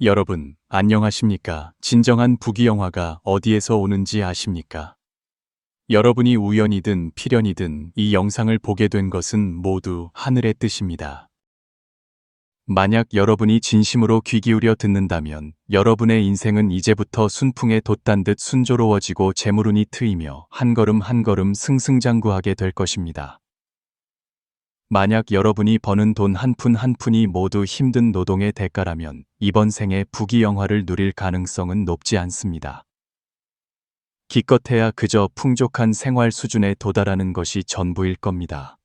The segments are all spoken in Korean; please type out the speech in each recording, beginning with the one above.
여러분, 안녕하십니까? 진정한 부귀영화가 어디에서 오는지 아십니까? 여러분이 우연이든 필연이든 이 영상을 보게 된 것은 모두 하늘의 뜻입니다. 만약 여러분이 진심으로 귀 기울여 듣는다면 여러분의 인생은 이제부터 순풍에 돛단 듯 순조로워지고 재물운이 트이며 한 걸음 한 걸음 승승장구하게 될 것입니다. 만약 여러분이 버는 돈 한 푼 한 푼이 모두 힘든 노동의 대가라면 이번 생에 부귀영화를 누릴 가능성은 높지 않습니다. 기껏해야 그저 풍족한 생활 수준에 도달하는 것이 전부일 겁니다.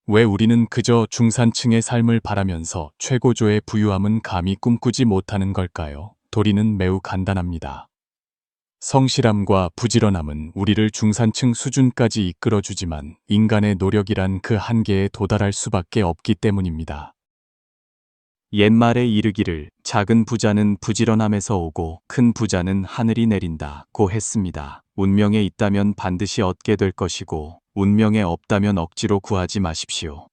왜 우리는 그저 중산층의 삶을 바라면서 최고조의 부유함은 감히 꿈꾸지 못하는 걸까요? 도리는 매우 간단합니다. 성실함과 부지런함은 우리를 중산층 수준까지 이끌어주지만 인간의 노력이란 그 한계에 도달할 수밖에 없기 때문입니다. 옛말에 이르기를 작은 부자는 부지런함에서 오고 큰 부자는 하늘이 내린다고 했습니다. 운명에 있다면 반드시 얻게 될 것이고 운명에 없다면 억지로 구하지 마십시오.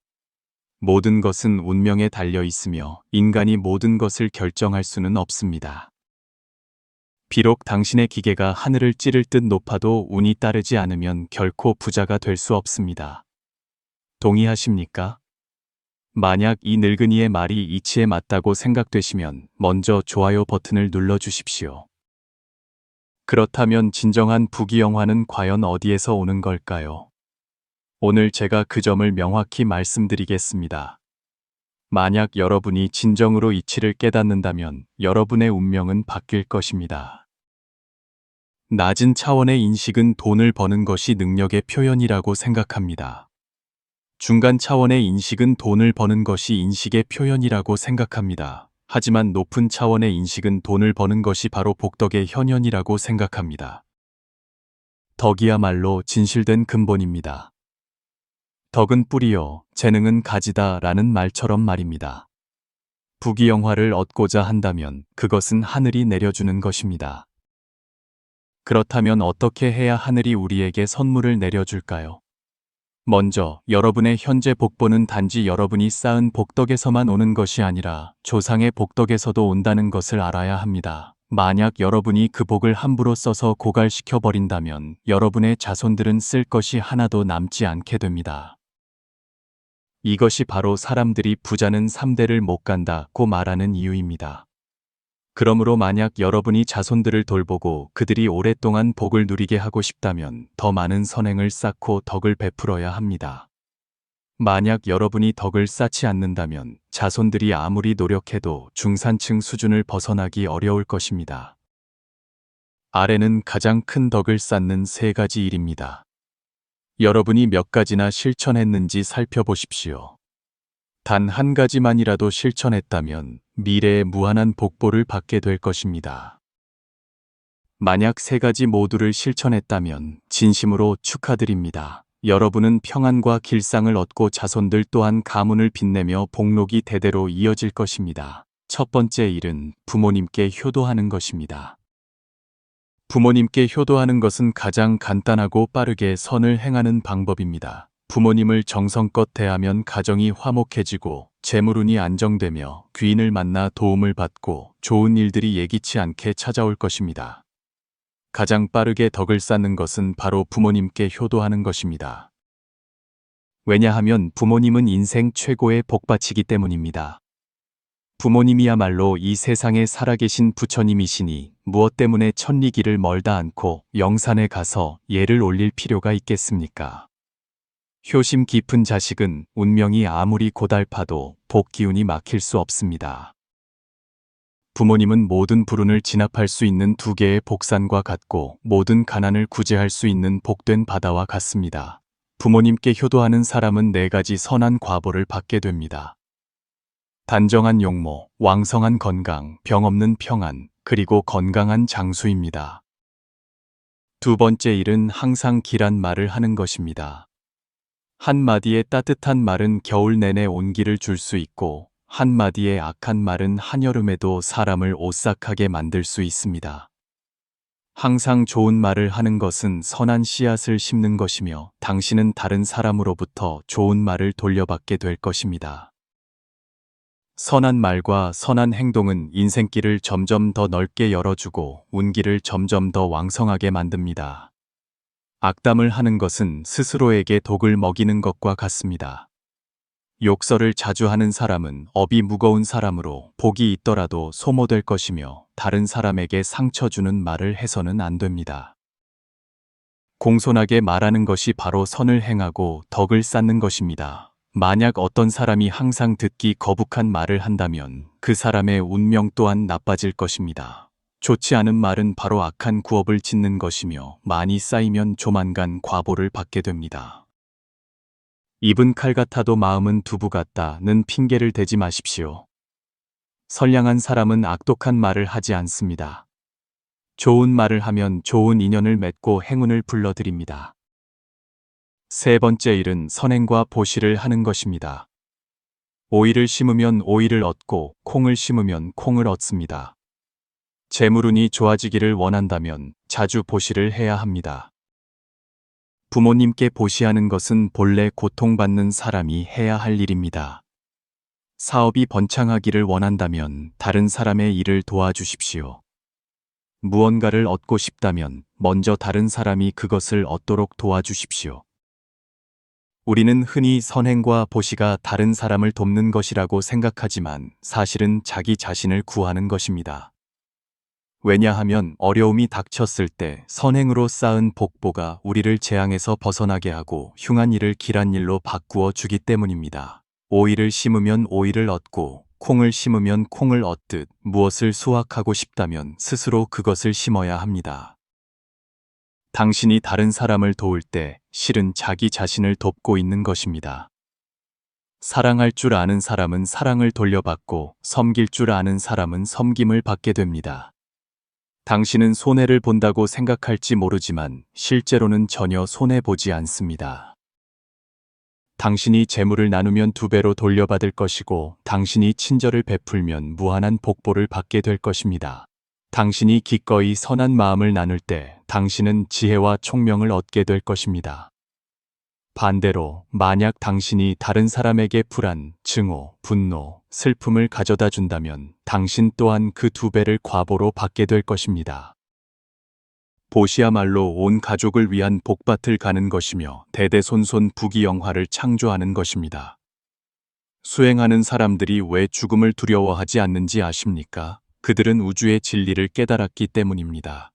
모든 것은 운명에 달려 있으며 인간이 모든 것을 결정할 수는 없습니다. 비록 당신의 기계가 하늘을 찌를 듯 높아도 운이 따르지 않으면 결코 부자가 될 수 없습니다. 동의하십니까? 만약 이 늙은이의 말이 이치에 맞다고 생각되시면 먼저 좋아요 버튼을 눌러주십시오. 그렇다면 진정한 부귀영화는 과연 어디에서 오는 걸까요? 오늘 제가 그 점을 명확히 말씀드리겠습니다. 만약 여러분이 진정으로 이치를 깨닫는다면 여러분의 운명은 바뀔 것입니다. 낮은 차원의 인식은 돈을 버는 것이 능력의 표현이라고 생각합니다. 중간 차원의 인식은 돈을 버는 것이 인식의 표현이라고 생각합니다. 하지만 높은 차원의 인식은 돈을 버는 것이 바로 복덕의 현현이라고 생각합니다. 덕이야말로 진실된 근본입니다. 덕은 뿌리요, 재능은 가지다 라는 말처럼 말입니다. 부귀영화를 얻고자 한다면 그것은 하늘이 내려주는 것입니다. 그렇다면 어떻게 해야 하늘이 우리에게 선물을 내려줄까요? 먼저 여러분의 현재 복보는 단지 여러분이 쌓은 복덕에서만 오는 것이 아니라 조상의 복덕에서도 온다는 것을 알아야 합니다. 만약 여러분이 그 복을 함부로 써서 고갈시켜 버린다면 여러분의 자손들은 쓸 것이 하나도 남지 않게 됩니다. 이것이 바로 사람들이 부자는 3대를 못 간다고 말하는 이유입니다. 그러므로 만약 여러분이 자손들을 돌보고 그들이 오랫동안 복을 누리게 하고 싶다면 더 많은 선행을 쌓고 덕을 베풀어야 합니다. 만약 여러분이 덕을 쌓지 않는다면 자손들이 아무리 노력해도 중산층 수준을 벗어나기 어려울 것입니다. 아래는 가장 큰 덕을 쌓는 3가지 일입니다. 여러분이 몇 가지나 실천했는지 살펴보십시오. 단 한 가지만이라도 실천했다면 미래에 무한한 복보를 받게 될 것입니다. 만약 3가지 모두를 실천했다면 진심으로 축하드립니다. 여러분은 평안과 길상을 얻고 자손들 또한 가문을 빛내며 복록이 대대로 이어질 것입니다. 첫 번째 일은 부모님께 효도하는 것입니다. 부모님께 효도하는 것은 가장 간단하고 빠르게 선을 행하는 방법입니다. 부모님을 정성껏 대하면 가정이 화목해지고 재물운이 안정되며 귀인을 만나 도움을 받고 좋은 일들이 예기치 않게 찾아올 것입니다. 가장 빠르게 덕을 쌓는 것은 바로 부모님께 효도하는 것입니다. 왜냐하면 부모님은 인생 최고의 복받치기 때문입니다. 부모님이야말로 이 세상에 살아계신 부처님이시니 무엇 때문에 천리길을 멀다 않고 영산에 가서 예를 올릴 필요가 있겠습니까? 효심 깊은 자식은 운명이 아무리 고달파도 복 기운이 막힐 수 없습니다. 부모님은 모든 불운을 진압할 수 있는 2개의 복산과 같고 모든 가난을 구제할 수 있는 복된 바다와 같습니다. 부모님께 효도하는 사람은 4가지 선한 과보를 받게 됩니다. 단정한 용모, 왕성한 건강, 병 없는 평안, 그리고 건강한 장수입니다. 두 번째 일은 항상 길한 말을 하는 것입니다. 한마디의 따뜻한 말은 겨울 내내 온기를 줄 수 있고 한마디의 악한 말은 한여름에도 사람을 오싹하게 만들 수 있습니다. 항상 좋은 말을 하는 것은 선한 씨앗을 심는 것이며 당신은 다른 사람으로부터 좋은 말을 돌려받게 될 것입니다. 선한 말과 선한 행동은 인생길을 점점 더 넓게 열어주고 운기를 점점 더 왕성하게 만듭니다. 악담을 하는 것은 스스로에게 독을 먹이는 것과 같습니다. 욕설을 자주 하는 사람은 업이 무거운 사람으로 복이 있더라도 소모될 것이며 다른 사람에게 상처 주는 말을 해서는 안 됩니다. 공손하게 말하는 것이 바로 선을 행하고 덕을 쌓는 것입니다. 만약 어떤 사람이 항상 듣기 거북한 말을 한다면 그 사람의 운명 또한 나빠질 것입니다. 좋지 않은 말은 바로 악한 구업을 짓는 것이며 많이 쌓이면 조만간 과보를 받게 됩니다. 입은 칼 같아도 마음은 두부 같다는 핑계를 대지 마십시오. 선량한 사람은 악독한 말을 하지 않습니다. 좋은 말을 하면 좋은 인연을 맺고 행운을 불러들입니다. 세 번째 일은 선행과 보시를 하는 것입니다. 오이를 심으면 오이를 얻고 콩을 심으면 콩을 얻습니다. 재물운이 좋아지기를 원한다면 자주 보시를 해야 합니다. 부모님께 보시하는 것은 본래 고통받는 사람이 해야 할 일입니다. 사업이 번창하기를 원한다면 다른 사람의 일을 도와주십시오. 무언가를 얻고 싶다면 먼저 다른 사람이 그것을 얻도록 도와주십시오. 우리는 흔히 선행과 보시가 다른 사람을 돕는 것이라고 생각하지만 사실은 자기 자신을 구하는 것입니다. 왜냐하면 어려움이 닥쳤을 때 선행으로 쌓은 복보가 우리를 재앙에서 벗어나게 하고 흉한 일을 길한 일로 바꾸어 주기 때문입니다. 오이를 심으면 오이를 얻고 콩을 심으면 콩을 얻듯 무엇을 수확하고 싶다면 스스로 그것을 심어야 합니다. 당신이 다른 사람을 도울 때 실은 자기 자신을 돕고 있는 것입니다. 사랑할 줄 아는 사람은 사랑을 돌려받고 섬길 줄 아는 사람은 섬김을 받게 됩니다. 당신은 손해를 본다고 생각할지 모르지만 실제로는 전혀 손해보지 않습니다. 당신이 재물을 나누면 2배로 돌려받을 것이고 당신이 친절을 베풀면 무한한 복보를 받게 될 것입니다. 당신이 기꺼이 선한 마음을 나눌 때 당신은 지혜와 총명을 얻게 될 것입니다. 반대로 만약 당신이 다른 사람에게 불안, 증오, 분노, 슬픔을 가져다 준다면 당신 또한 그 2배를 과보로 받게 될 것입니다. 보시야말로 온 가족을 위한 복밭을 가는 것이며 대대손손 부귀영화를 창조하는 것입니다. 수행하는 사람들이 왜 죽음을 두려워하지 않는지 아십니까? 그들은 우주의 진리를 깨달았기 때문입니다.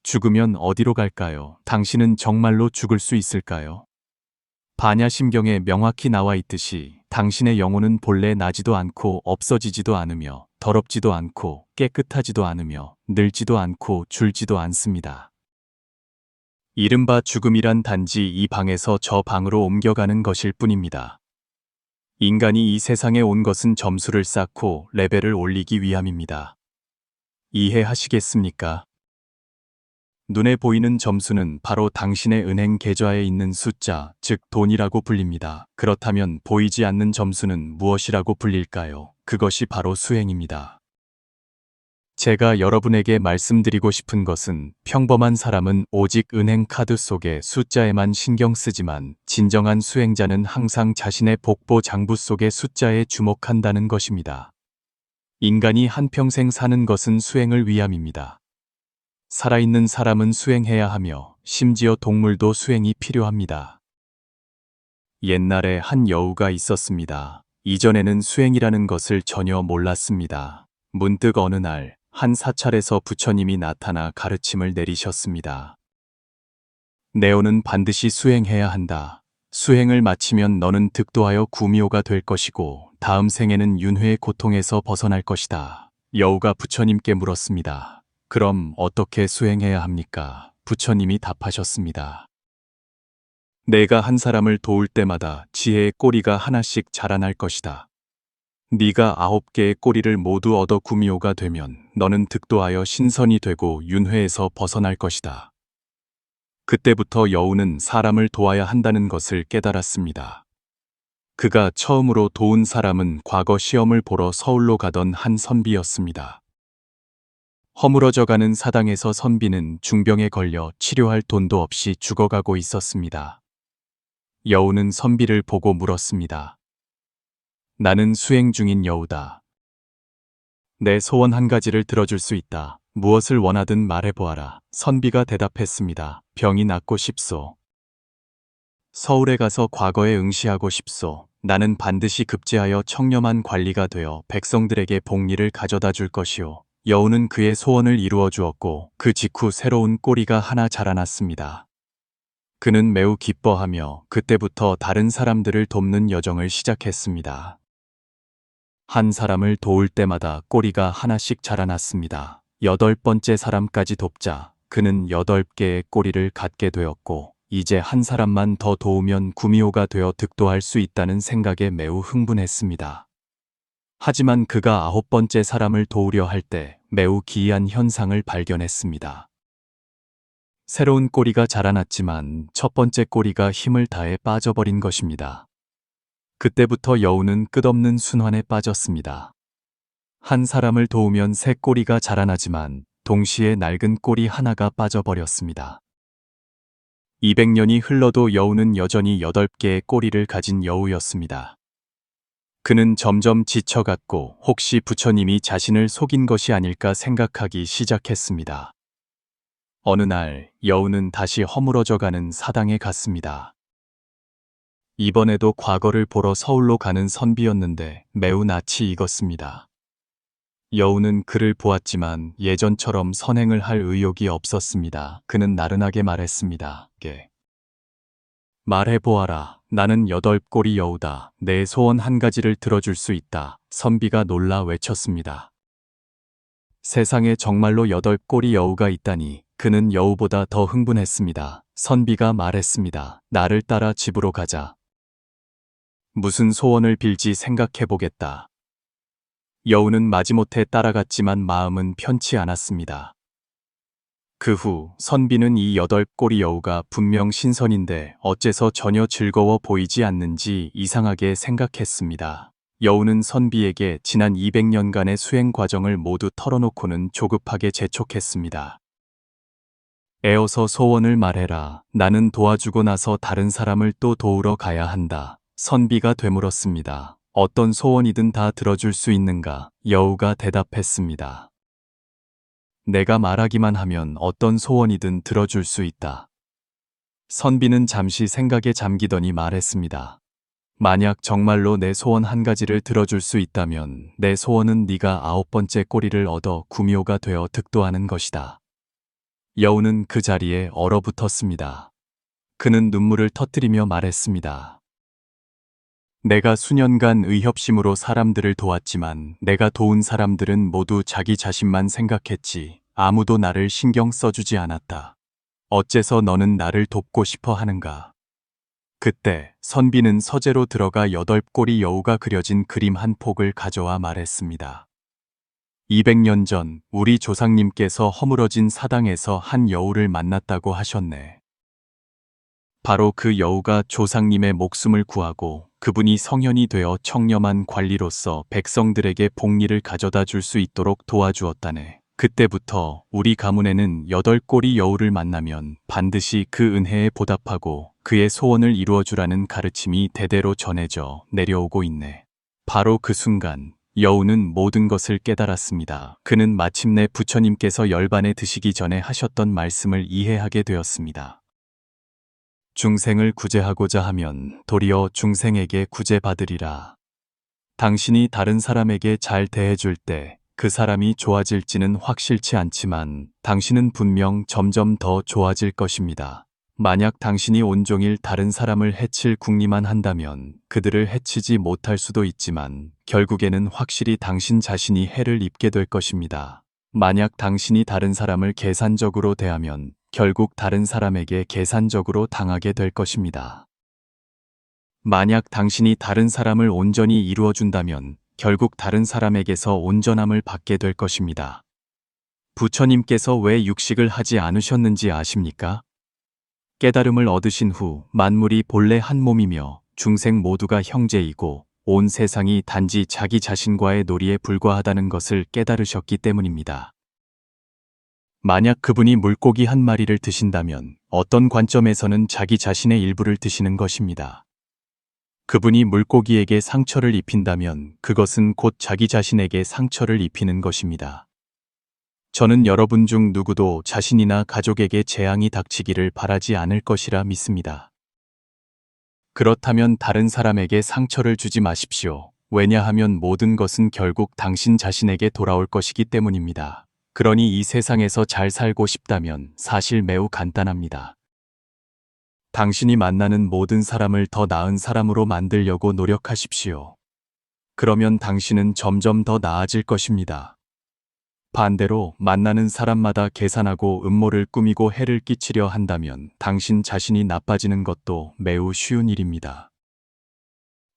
죽으면 어디로 갈까요? 당신은 정말로 죽을 수 있을까요? 반야심경에 명확히 나와 있듯이 당신의 영혼은 본래 나지도 않고 없어지지도 않으며 더럽지도 않고 깨끗하지도 않으며 늙지도 않고 줄지도 않습니다. 이른바 죽음이란 단지 이 방에서 저 방으로 옮겨가는 것일 뿐입니다. 인간이 이 세상에 온 것은 점수를 쌓고 레벨을 올리기 위함입니다. 이해하시겠습니까? 눈에 보이는 점수는 바로 당신의 은행 계좌에 있는 숫자, 즉 돈이라고 불립니다. 그렇다면 보이지 않는 점수는 무엇이라고 불릴까요? 그것이 바로 수행입니다. 제가 여러분에게 말씀드리고 싶은 것은 평범한 사람은 오직 은행 카드 속의 숫자에만 신경 쓰지만 진정한 수행자는 항상 자신의 복보 장부 속의 숫자에 주목한다는 것입니다. 인간이 한평생 사는 것은 수행을 위함입니다. 살아있는 사람은 수행해야 하며 심지어 동물도 수행이 필요합니다. 옛날에 한 여우가 있었습니다. 이전에는 수행이라는 것을 전혀 몰랐습니다. 문득 어느 날 한 사찰에서 부처님이 나타나 가르침을 내리셨습니다. 네오는 반드시 수행해야 한다. 수행을 마치면 너는 득도하여 구미호가 될 것이고 다음 생에는 윤회의 고통에서 벗어날 것이다. 여우가 부처님께 물었습니다. 그럼 어떻게 수행해야 합니까? 부처님이 답하셨습니다. 내가 한 사람을 도울 때마다 지혜의 꼬리가 하나씩 자라날 것이다. 네가 9개의 꼬리를 모두 얻어 구미호가 되면 너는 득도하여 신선이 되고 윤회에서 벗어날 것이다. 그때부터 여우는 사람을 도와야 한다는 것을 깨달았습니다. 그가 처음으로 도운 사람은 과거 시험을 보러 서울로 가던 한 선비였습니다. 허물어져가는 사당에서 선비는 중병에 걸려 치료할 돈도 없이 죽어가고 있었습니다. 여우는 선비를 보고 물었습니다. 나는 수행 중인 여우다. 내 소원 한 가지를 들어줄 수 있다. 무엇을 원하든 말해보아라. 선비가 대답했습니다. 병이 낫고 싶소. 서울에 가서 과거에 응시하고 싶소. 나는 반드시 급제하여 청렴한 관리가 되어 백성들에게 복리를 가져다 줄 것이오. 여우는 그의 소원을 이루어 주었고 그 직후 새로운 꼬리가 하나 자라났습니다. 그는 매우 기뻐하며 그때부터 다른 사람들을 돕는 여정을 시작했습니다. 한 사람을 도울 때마다 꼬리가 하나씩 자라났습니다. 8번째 사람까지 돕자 그는 8개의 꼬리를 갖게 되었고 이제 한 사람만 더 도우면 구미호가 되어 득도할 수 있다는 생각에 매우 흥분했습니다. 하지만 그가 9번째 사람을 도우려 할 때 매우 기이한 현상을 발견했습니다. 새로운 꼬리가 자라났지만 첫 번째 꼬리가 힘을 다해 빠져버린 것입니다. 그때부터 여우는 끝없는 순환에 빠졌습니다. 한 사람을 도우면 새 꼬리가 자라나지만 동시에 낡은 꼬리 하나가 빠져버렸습니다. 200년이 흘러도 여우는 여전히 8개의 꼬리를 가진 여우였습니다. 그는 점점 지쳐갔고 혹시 부처님이 자신을 속인 것이 아닐까 생각하기 시작했습니다. 어느 날 여우는 다시 허물어져가는 사당에 갔습니다. 이번에도 과거를 보러 서울로 가는 선비였는데 매우 낯이 익었습니다. 여우는 그를 보았지만 예전처럼 선행을 할 의욕이 없었습니다. 그는 나른하게 말했습니다. 말해보아라. 나는 8꼬리 여우다. 내 소원 한 가지를 들어줄 수 있다. 선비가 놀라 외쳤습니다. 세상에 정말로 8꼬리 여우가 있다니 그는 여우보다 더 흥분했습니다. 선비가 말했습니다. 나를 따라 집으로 가자. 무슨 소원을 빌지 생각해보겠다. 여우는 마지못해 따라갔지만 마음은 편치 않았습니다. 그 후 선비는 이 8꼬리 여우가 분명 신선인데 어째서 전혀 즐거워 보이지 않는지 이상하게 생각했습니다. 여우는 선비에게 지난 200년간의 수행 과정을 모두 털어놓고는 조급하게 재촉했습니다. 애어서 소원을 말해라. 나는 도와주고 나서 다른 사람을 또 도우러 가야 한다. 선비가 되물었습니다. 어떤 소원이든 다 들어줄 수 있는가? 여우가 대답했습니다. 내가 말하기만 하면 어떤 소원이든 들어줄 수 있다. 선비는 잠시 생각에 잠기더니 말했습니다. 만약 정말로 내 소원 한 가지를 들어줄 수 있다면 내 소원은 네가 9번째 꼬리를 얻어 구미호가 되어 득도하는 것이다. 여우는 그 자리에 얼어붙었습니다. 그는 눈물을 터뜨리며 말했습니다. 내가 수년간 의협심으로 사람들을 도왔지만 내가 도운 사람들은 모두 자기 자신만 생각했지 아무도 나를 신경 써주지 않았다. 어째서 너는 나를 돕고 싶어 하는가? 그때 선비는 서재로 들어가 8꼬리 여우가 그려진 그림 한 폭을 가져와 말했습니다. 200년 전 우리 조상님께서 허물어진 사당에서 한 여우를 만났다고 하셨네. 바로 그 여우가 조상님의 목숨을 구하고 그분이 성현이 되어 청렴한 관리로서 백성들에게 복리를 가져다 줄 수 있도록 도와주었다네. 그때부터 우리 가문에는 8꼬리 여우를 만나면 반드시 그 은혜에 보답하고 그의 소원을 이루어주라는 가르침이 대대로 전해져 내려오고 있네. 바로 그 순간 여우는 모든 것을 깨달았습니다. 그는 마침내 부처님께서 열반에 드시기 전에 하셨던 말씀을 이해하게 되었습니다. 중생을 구제하고자 하면 도리어 중생에게 구제받으리라. 당신이 다른 사람에게 잘 대해줄 때 그 사람이 좋아질지는 확실치 않지만 당신은 분명 점점 더 좋아질 것입니다. 만약 당신이 온종일 다른 사람을 해칠 궁리만 한다면 그들을 해치지 못할 수도 있지만 결국에는 확실히 당신 자신이 해를 입게 될 것입니다. 만약 당신이 다른 사람을 계산적으로 대하면 결국 다른 사람에게 계산적으로 당하게 될 것입니다. 만약 당신이 다른 사람을 온전히 이루어준다면 결국 다른 사람에게서 온전함을 받게 될 것입니다. 부처님께서 왜 육식을 하지 않으셨는지 아십니까? 깨달음을 얻으신 후 만물이 본래 한 몸이며 중생 모두가 형제이고 온 세상이 단지 자기 자신과의 놀이에 불과하다는 것을 깨달으셨기 때문입니다. 만약 그분이 물고기 한 마리를 드신다면 어떤 관점에서는 자기 자신의 일부를 드시는 것입니다. 그분이 물고기에게 상처를 입힌다면 그것은 곧 자기 자신에게 상처를 입히는 것입니다. 저는 여러분 중 누구도 자신이나 가족에게 재앙이 닥치기를 바라지 않을 것이라 믿습니다. 그렇다면 다른 사람에게 상처를 주지 마십시오. 왜냐하면 모든 것은 결국 당신 자신에게 돌아올 것이기 때문입니다. 그러니 이 세상에서 잘 살고 싶다면 사실 매우 간단합니다. 당신이 만나는 모든 사람을 더 나은 사람으로 만들려고 노력하십시오. 그러면 당신은 점점 더 나아질 것입니다. 반대로 만나는 사람마다 계산하고 음모를 꾸미고 해를 끼치려 한다면 당신 자신이 나빠지는 것도 매우 쉬운 일입니다.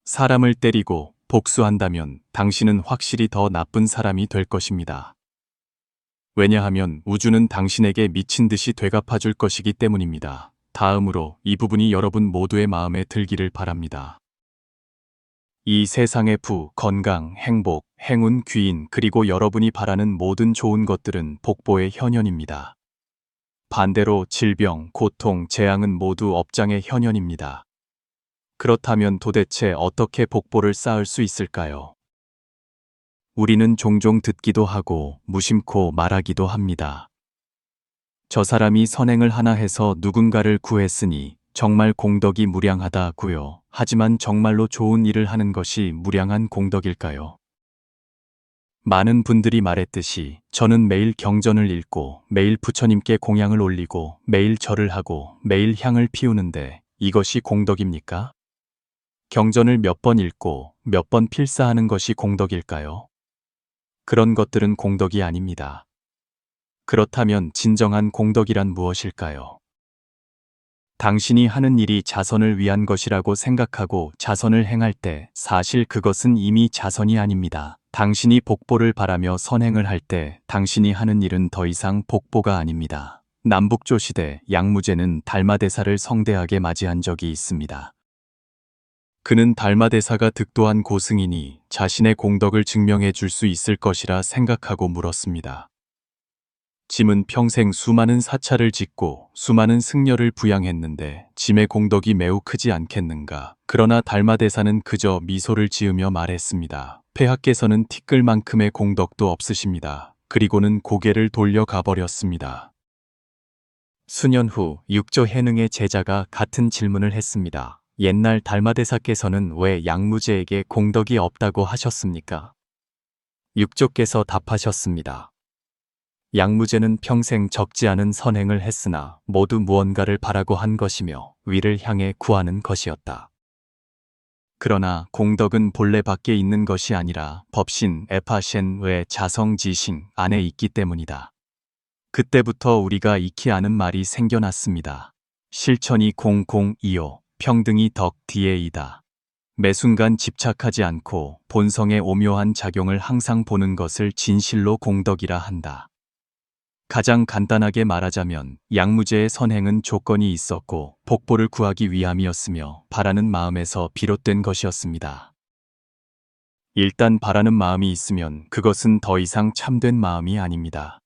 사람을 때리고 복수한다면 당신은 확실히 더 나쁜 사람이 될 것입니다. 왜냐하면 우주는 당신에게 미친 듯이 되갚아줄 것이기 때문입니다. 다음으로 이 부분이 여러분 모두의 마음에 들기를 바랍니다. 이 세상의 부, 건강, 행복, 행운, 귀인, 그리고 여러분이 바라는 모든 좋은 것들은 복보의 현현입니다. 반대로 질병, 고통, 재앙은 모두 업장의 현현입니다. 그렇다면 도대체 어떻게 복보를 쌓을 수 있을까요? 우리는 종종 듣기도 하고 무심코 말하기도 합니다. 저 사람이 선행을 하나 해서 누군가를 구했으니 정말 공덕이 무량하다고요. 하지만 정말로 좋은 일을 하는 것이 무량한 공덕일까요? 많은 분들이 말했듯이 저는 매일 경전을 읽고 매일 부처님께 공양을 올리고 매일 절을 하고 매일 향을 피우는데 이것이 공덕입니까? 경전을 몇 번 읽고 몇 번 필사하는 것이 공덕일까요? 그런 것들은 공덕이 아닙니다. 그렇다면 진정한 공덕이란 무엇일까요? 당신이 하는 일이 자선을 위한 것이라고 생각하고 자선을 행할 때 사실 그것은 이미 자선이 아닙니다. 당신이 복보를 바라며 선행을 할 때 당신이 하는 일은 더 이상 복보가 아닙니다. 남북조 시대 양무제는 달마대사를 성대하게 맞이한 적이 있습니다. 그는 달마대사가 득도한 고승이니 자신의 공덕을 증명해 줄 수 있을 것이라 생각하고 물었습니다. 짐은 평생 수많은 사찰을 짓고 수많은 승려를 부양했는데 짐의 공덕이 매우 크지 않겠는가. 그러나 달마대사는 그저 미소를 지으며 말했습니다. 폐하께서는 티끌만큼의 공덕도 없으십니다. 그리고는 고개를 돌려 가버렸습니다. 수년 후 육조 해능의 제자가 같은 질문을 했습니다. 옛날 달마대사께서는 왜 양무제에게 공덕이 없다고 하셨습니까? 육조께서 답하셨습니다. 양무제는 평생 적지 않은 선행을 했으나 모두 무언가를 바라고 한 것이며 위를 향해 구하는 것이었다. 그러나 공덕은 본래 밖에 있는 것이 아니라 법신, 에파셴 외 자성지싱 안에 있기 때문이다. 그때부터 우리가 익히 아는 말이 생겨났습니다. 실천이 공공이요, 평등이 덕 뒤에이다. 매 순간 집착하지 않고 본성의 오묘한 작용을 항상 보는 것을 진실로 공덕이라 한다. 가장 간단하게 말하자면 양무제의 선행은 조건이 있었고 복보를 구하기 위함이었으며 바라는 마음에서 비롯된 것이었습니다. 일단 바라는 마음이 있으면 그것은 더 이상 참된 마음이 아닙니다.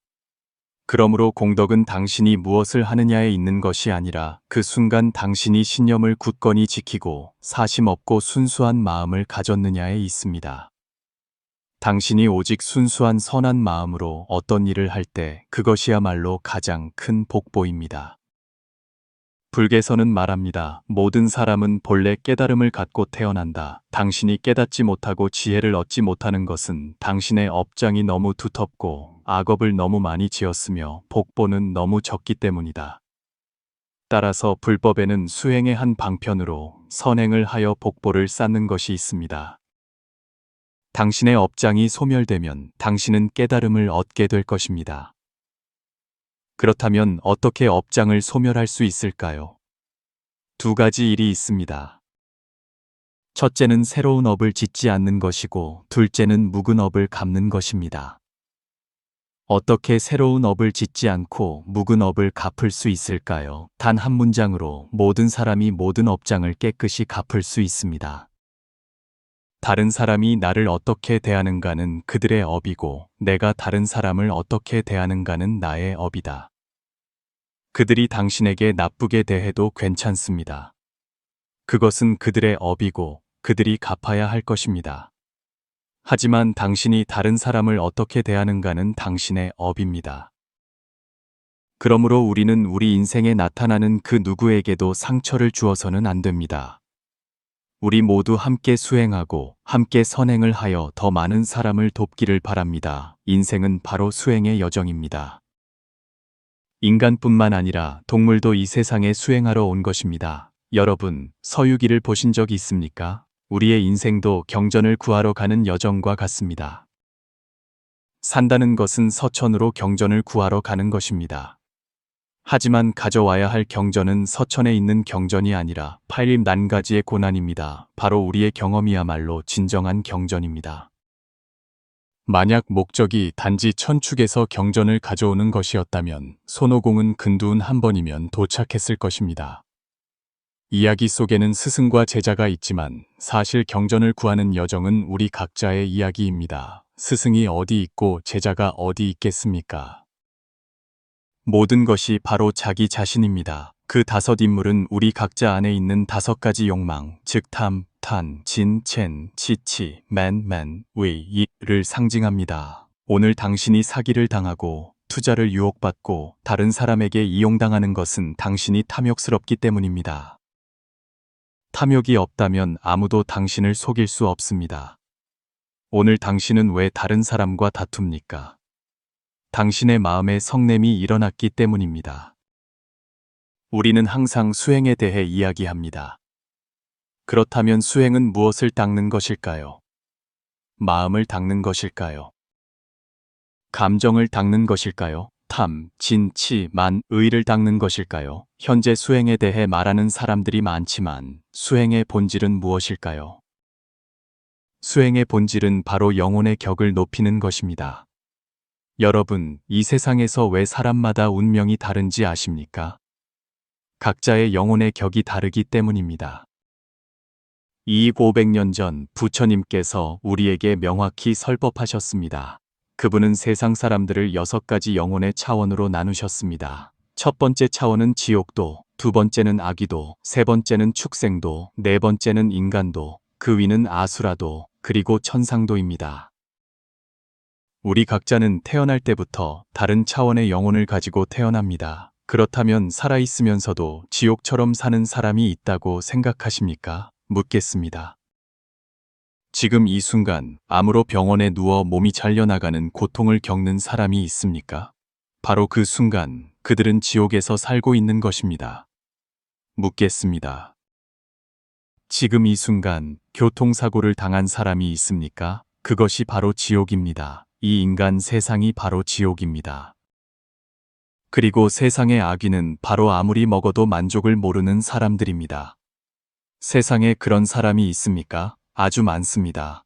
그러므로 공덕은 당신이 무엇을 하느냐에 있는 것이 아니라 그 순간 당신이 신념을 굳건히 지키고 사심 없고 순수한 마음을 가졌느냐에 있습니다. 당신이 오직 순수한 선한 마음으로 어떤 일을 할 때 그것이야말로 가장 큰 복보입니다. 불개서는 말합니다. 모든 사람은 본래 깨달음을 갖고 태어난다. 당신이 깨닫지 못하고 지혜를 얻지 못하는 것은 당신의 업장이 너무 두텁고 악업을 너무 많이 지었으며 복보는 너무 적기 때문이다. 따라서 불법에는 수행의 한 방편으로 선행을 하여 복보를 쌓는 것이 있습니다. 당신의 업장이 소멸되면 당신은 깨달음을 얻게 될 것입니다. 그렇다면 어떻게 업장을 소멸할 수 있을까요? 두 가지 일이 있습니다. 첫째는 새로운 업을 짓지 않는 것이고 둘째는 묵은 업을 갚는 것입니다. 어떻게 새로운 업을 짓지 않고 묵은 업을 갚을 수 있을까요? 단 한 문장으로 모든 사람이 모든 업장을 깨끗이 갚을 수 있습니다. 다른 사람이 나를 어떻게 대하는가는 그들의 업이고 내가 다른 사람을 어떻게 대하는가는 나의 업이다. 그들이 당신에게 나쁘게 대해도 괜찮습니다. 그것은 그들의 업이고 그들이 갚아야 할 것입니다. 하지만 당신이 다른 사람을 어떻게 대하는가는 당신의 업입니다. 그러므로 우리는 우리 인생에 나타나는 그 누구에게도 상처를 주어서는 안 됩니다. 우리 모두 함께 수행하고 함께 선행을 하여 더 많은 사람을 돕기를 바랍니다. 인생은 바로 수행의 여정입니다. 인간뿐만 아니라 동물도 이 세상에 수행하러 온 것입니다. 여러분, 서유기를 보신 적 있습니까? 우리의 인생도 경전을 구하러 가는 여정과 같습니다. 산다는 것은 서천으로 경전을 구하러 가는 것입니다. 하지만 가져와야 할 경전은 서천에 있는 경전이 아니라 팔립 난가지의 고난입니다. 바로 우리의 경험이야말로 진정한 경전입니다. 만약 목적이 단지 천축에서 경전을 가져오는 것이었다면 손오공은 근두운 한 번이면 도착했을 것입니다. 이야기 속에는 스승과 제자가 있지만 사실 경전을 구하는 여정은 우리 각자의 이야기입니다. 스승이 어디 있고 제자가 어디 있겠습니까? 모든 것이 바로 자기 자신입니다. 그 5인물은 우리 각자 안에 있는 5가지 욕망, 즉 탐, 탄, 진, 첸, 치치, 맨, 위, 이를 상징합니다. 오늘 당신이 사기를 당하고 투자를 유혹받고 다른 사람에게 이용당하는 것은 당신이 탐욕스럽기 때문입니다. 탐욕이 없다면 아무도 당신을 속일 수 없습니다. 오늘 당신은 왜 다른 사람과 다툽니까? 당신의 마음에 성냄이 일어났기 때문입니다. 우리는 항상 수행에 대해 이야기합니다. 그렇다면 수행은 무엇을 닦는 것일까요? 마음을 닦는 것일까요? 감정을 닦는 것일까요? 탐, 진, 치, 만, 의를 닦는 것일까요? 현재 수행에 대해 말하는 사람들이 많지만 수행의 본질은 무엇일까요? 수행의 본질은 바로 영혼의 격을 높이는 것입니다. 여러분, 이 세상에서 왜 사람마다 운명이 다른지 아십니까? 각자의 영혼의 격이 다르기 때문입니다. 2,500년 전 부처님께서 우리에게 명확히 설법하셨습니다. 그분은 세상 사람들을 6가지 영혼의 차원으로 나누셨습니다. 첫 번째 차원은 지옥도, 두 번째는 아귀도, 세 번째는 축생도, 네 번째는 인간도, 그 위는 아수라도, 그리고 천상도입니다. 우리 각자는 태어날 때부터 다른 차원의 영혼을 가지고 태어납니다. 그렇다면 살아있으면서도 지옥처럼 사는 사람이 있다고 생각하십니까? 묻겠습니다. 지금 이 순간 암으로 병원에 누워 몸이 잘려나가는 고통을 겪는 사람이 있습니까? 바로 그 순간 그들은 지옥에서 살고 있는 것입니다. 묻겠습니다. 지금 이 순간 교통사고를 당한 사람이 있습니까? 그것이 바로 지옥입니다. 이 인간 세상이 바로 지옥입니다. 그리고 세상의 악귀는 바로 아무리 먹어도 만족을 모르는 사람들입니다. 세상에 그런 사람이 있습니까? 아주 많습니다.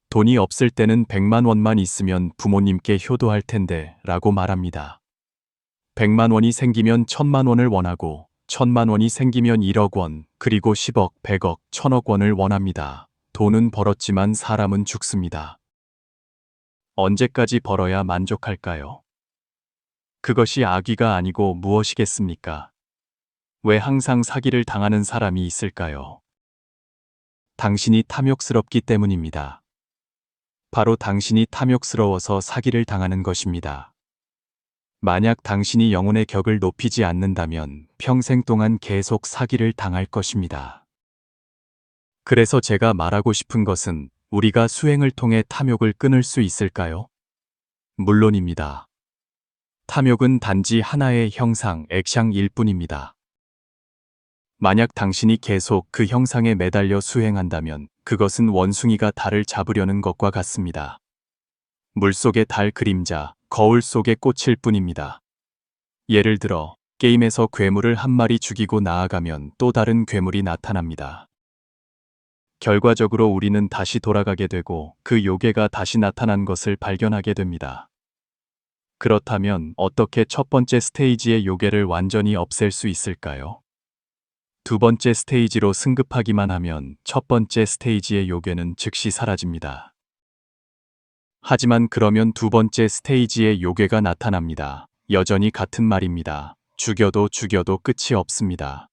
돈이 없을 때는 100만 원만 있으면 부모님께 효도할 텐데 라고 말합니다. 100만 원이 생기면 1000만 원을 원하고 1000만 원이 생기면 1억 원, 그리고 10억, 100억, 1000억 원을 원합니다. 돈은 벌었지만 사람은 죽습니다. 언제까지 벌어야 만족할까요? 그것이 악의가 아니고 무엇이겠습니까? 왜 항상 사기를 당하는 사람이 있을까요? 당신이 탐욕스럽기 때문입니다. 바로 당신이 탐욕스러워서 사기를 당하는 것입니다. 만약 당신이 영혼의 격을 높이지 않는다면 평생 동안 계속 사기를 당할 것입니다. 그래서 제가 말하고 싶은 것은 우리가 수행을 통해 탐욕을 끊을 수 있을까요? 물론입니다. 탐욕은 단지 하나의 형상, 액상일 뿐입니다. 만약 당신이 계속 그 형상에 매달려 수행한다면 그것은 원숭이가 달을 잡으려는 것과 같습니다. 물속의 달 그림자, 거울 속의 꽃일 뿐입니다. 예를 들어 게임에서 괴물을 한 마리 죽이고 나아가면 또 다른 괴물이 나타납니다. 결과적으로 우리는 다시 돌아가게 되고 그 요괴가 다시 나타난 것을 발견하게 됩니다. 그렇다면 어떻게 첫 번째 스테이지의 요괴를 완전히 없앨 수 있을까요? 두 번째 스테이지로 승급하기만 하면 첫 번째 스테이지의 요괴는 즉시 사라집니다. 하지만 그러면 두 번째 스테이지의 요괴가 나타납니다. 여전히 같은 말입니다. 죽여도 끝이 없습니다.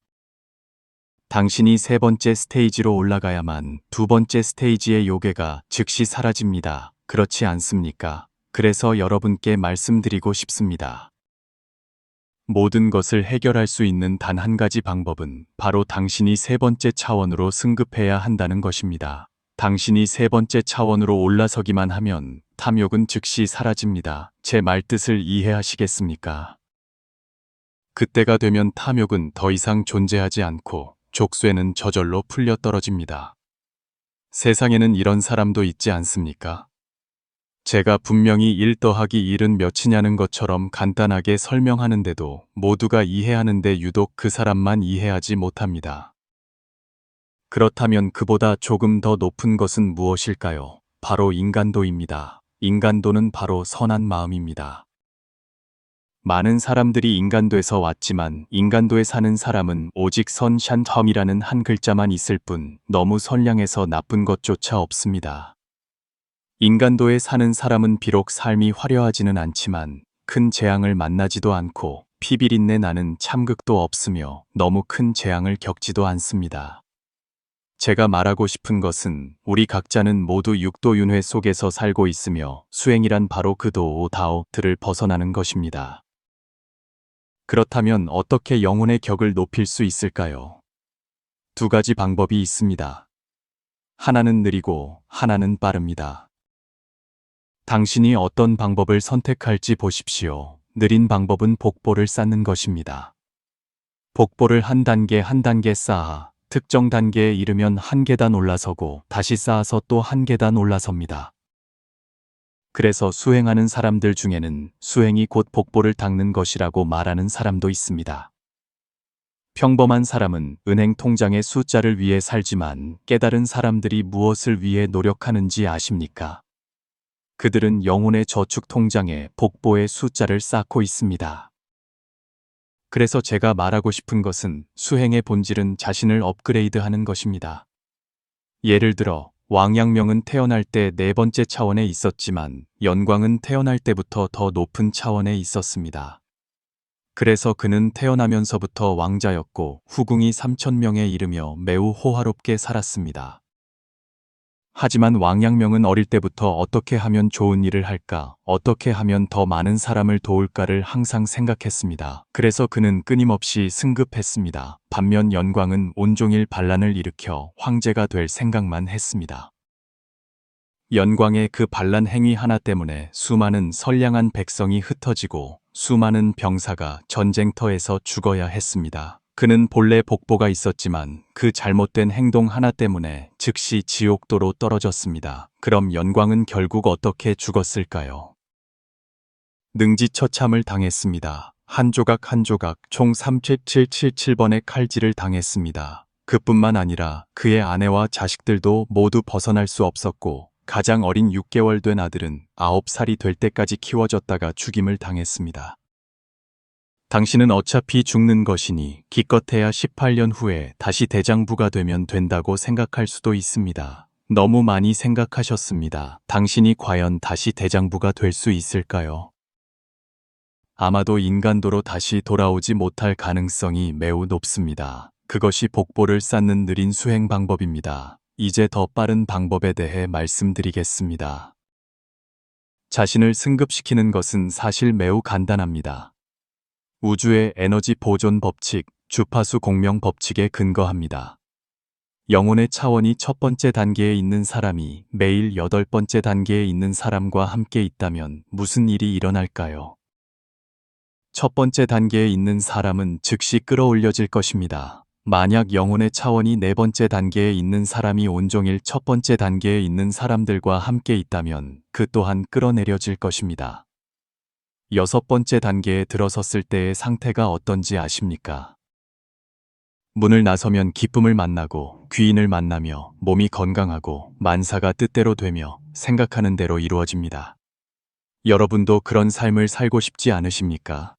당신이 세 번째 스테이지로 올라가야만 두 번째 스테이지의 요괴가 즉시 사라집니다. 그렇지 않습니까? 그래서 여러분께 말씀드리고 싶습니다. 모든 것을 해결할 수 있는 단 한 가지 방법은 바로 당신이 세 번째 차원으로 승급해야 한다는 것입니다. 당신이 세 번째 차원으로 올라서기만 하면 탐욕은 즉시 사라집니다. 제 말뜻을 이해하시겠습니까? 그때가 되면 탐욕은 더 이상 존재하지 않고 족쇄는 저절로 풀려 떨어집니다. 세상에는 이런 사람도 있지 않습니까? 제가 분명히 1 더하기 1은 몇이냐는 것처럼 간단하게 설명하는데도 모두가 이해하는데 유독 그 사람만 이해하지 못합니다. 그렇다면 그보다 조금 더 높은 것은 무엇일까요? 바로 인간도입니다. 인간도는 바로 선한 마음입니다. 많은 사람들이 인간도에서 왔지만 인간도에 사는 사람은 오직 선샨텀이라는 한 글자만 있을 뿐 너무 선량해서 나쁜 것조차 없습니다. 인간도에 사는 사람은 비록 삶이 화려하지는 않지만 큰 재앙을 만나지도 않고 피비린내 나는 참극도 없으며 너무 큰 재앙을 겪지도 않습니다. 제가 말하고 싶은 것은 우리 각자는 모두 육도윤회 속에서 살고 있으며 수행이란 바로 그 도, 다오들을 벗어나는 것입니다. 그렇다면 어떻게 영혼의 격을 높일 수 있을까요? 두 가지 방법이 있습니다. 하나는 느리고 하나는 빠릅니다. 당신이 어떤 방법을 선택할지 보십시오. 느린 방법은 복보를 쌓는 것입니다. 복보를 한 단계 한 단계 쌓아 특정 단계에 이르면 한 계단 올라서고 다시 쌓아서 또 한 계단 올라섭니다. 그래서 수행하는 사람들 중에는 수행이 곧 복보를 닦는 것이라고 말하는 사람도 있습니다. 평범한 사람은 은행 통장의 숫자를 위해 살지만 깨달은 사람들이 무엇을 위해 노력하는지 아십니까? 그들은 영혼의 저축 통장에 복보의 숫자를 쌓고 있습니다. 그래서 제가 말하고 싶은 것은 수행의 본질은 자신을 업그레이드하는 것입니다. 예를 들어 왕양명은 태어날 때 네 번째 차원에 있었지만 연광은 태어날 때부터 더 높은 차원에 있었습니다. 그래서 그는 태어나면서부터 왕자였고 후궁이 3,000명에 이르며 매우 호화롭게 살았습니다. 하지만 왕양명은 어릴 때부터 어떻게 하면 좋은 일을 할까, 어떻게 하면 더 많은 사람을 도울까를 항상 생각했습니다. 그래서 그는 끊임없이 승급했습니다. 반면 연광은 온종일 반란을 일으켜 황제가 될 생각만 했습니다. 연광의 그 반란 행위 하나 때문에 수많은 선량한 백성이 흩어지고 수많은 병사가 전쟁터에서 죽어야 했습니다. 그는 본래 복보가 있었지만 그 잘못된 행동 하나 때문에 즉시 지옥도로 떨어졌습니다. 그럼 연광은 결국 어떻게 죽었을까요? 능지처참을 당했습니다. 한 조각 한 조각 총 3777번의 칼질을 당했습니다. 그뿐만 아니라 그의 아내와 자식들도 모두 벗어날 수 없었고 가장 어린 6개월 된 아들은 9살이 될 때까지 키워졌다가 죽임을 당했습니다. 당신은 어차피 죽는 것이니 기껏해야 18년 후에 다시 대장부가 되면 된다고 생각할 수도 있습니다. 너무 많이 생각하셨습니다. 당신이 과연 다시 대장부가 될 수 있을까요? 아마도 인간도로 다시 돌아오지 못할 가능성이 매우 높습니다. 그것이 복보를 쌓는 느린 수행 방법입니다. 이제 더 빠른 방법에 대해 말씀드리겠습니다. 자신을 승급시키는 것은 사실 매우 간단합니다. 우주의 에너지 보존 법칙, 주파수 공명 법칙에 근거합니다. 영혼의 차원이 첫 번째 단계에 있는 사람이 매일 8번째 단계에 있는 사람과 함께 있다면 무슨 일이 일어날까요? 첫 번째 단계에 있는 사람은 즉시 끌어올려질 것입니다. 만약 영혼의 차원이 네 번째 단계에 있는 사람이 온종일 첫 번째 단계에 있는 사람들과 함께 있다면 그 또한 끌어내려질 것입니다. 6번째 단계에 들어섰을 때의 상태가 어떤지 아십니까? 문을 나서면 기쁨을 만나고 귀인을 만나며 몸이 건강하고 만사가 뜻대로 되며 생각하는 대로 이루어집니다. 여러분도 그런 삶을 살고 싶지 않으십니까?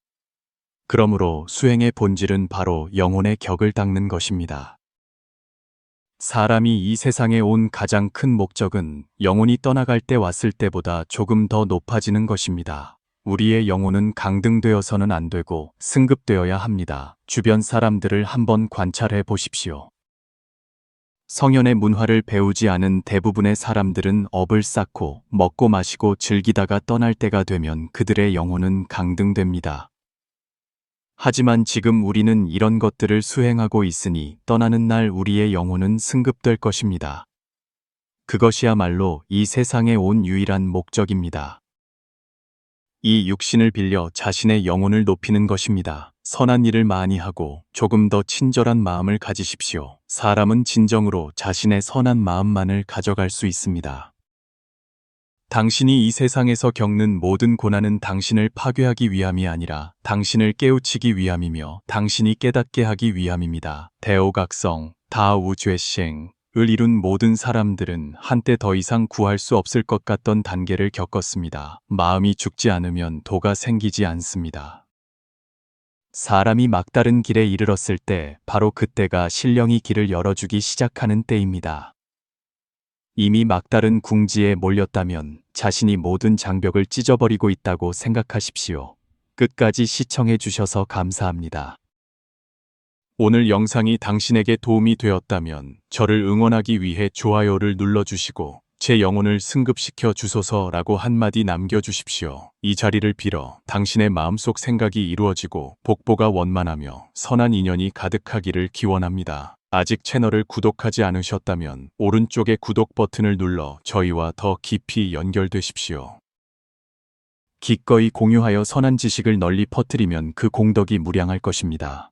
그러므로 수행의 본질은 바로 영혼의 격을 닦는 것입니다. 사람이 이 세상에 온 가장 큰 목적은 영혼이 떠나갈 때 왔을 때보다 조금 더 높아지는 것입니다. 우리의 영혼은 강등되어서는 안 되고 승급되어야 합니다. 주변 사람들을 한번 관찰해 보십시오. 성현의 문화를 배우지 않은 대부분의 사람들은 업을 쌓고 먹고 마시고 즐기다가 떠날 때가 되면 그들의 영혼은 강등됩니다. 하지만 지금 우리는 이런 것들을 수행하고 있으니 떠나는 날 우리의 영혼은 승급될 것입니다. 그것이야말로 이 세상에 온 유일한 목적입니다. 이 육신을 빌려 자신의 영혼을 높이는 것입니다. 선한 일을 많이 하고 조금 더 친절한 마음을 가지십시오. 사람은 진정으로 자신의 선한 마음만을 가져갈 수 있습니다. 당신이 이 세상에서 겪는 모든 고난은 당신을 파괴하기 위함이 아니라 당신을 깨우치기 위함이며 당신이 깨닫게 하기 위함입니다. 대오각성, 다우죄셩 을 이룬 모든 사람들은 한때 더 이상 구할 수 없을 것 같던 단계를 겪었습니다. 마음이 죽지 않으면 도가 생기지 않습니다. 사람이 막다른 길에 이르렀을 때 바로 그때가 신령이 길을 열어주기 시작하는 때입니다. 이미 막다른 궁지에 몰렸다면 자신이 모든 장벽을 찢어버리고 있다고 생각하십시오. 끝까지 시청해 주셔서 감사합니다. 오늘 영상이 당신에게 도움이 되었다면 저를 응원하기 위해 좋아요를 눌러주시고 제 영혼을 승급시켜 주소서라고 한마디 남겨주십시오. 이 자리를 빌어 당신의 마음속 생각이 이루어지고 복보가 원만하며 선한 인연이 가득하기를 기원합니다. 아직 채널을 구독하지 않으셨다면 오른쪽의 구독 버튼을 눌러 저희와 더 깊이 연결되십시오. 기꺼이 공유하여 선한 지식을 널리 퍼뜨리면 그 공덕이 무량할 것입니다.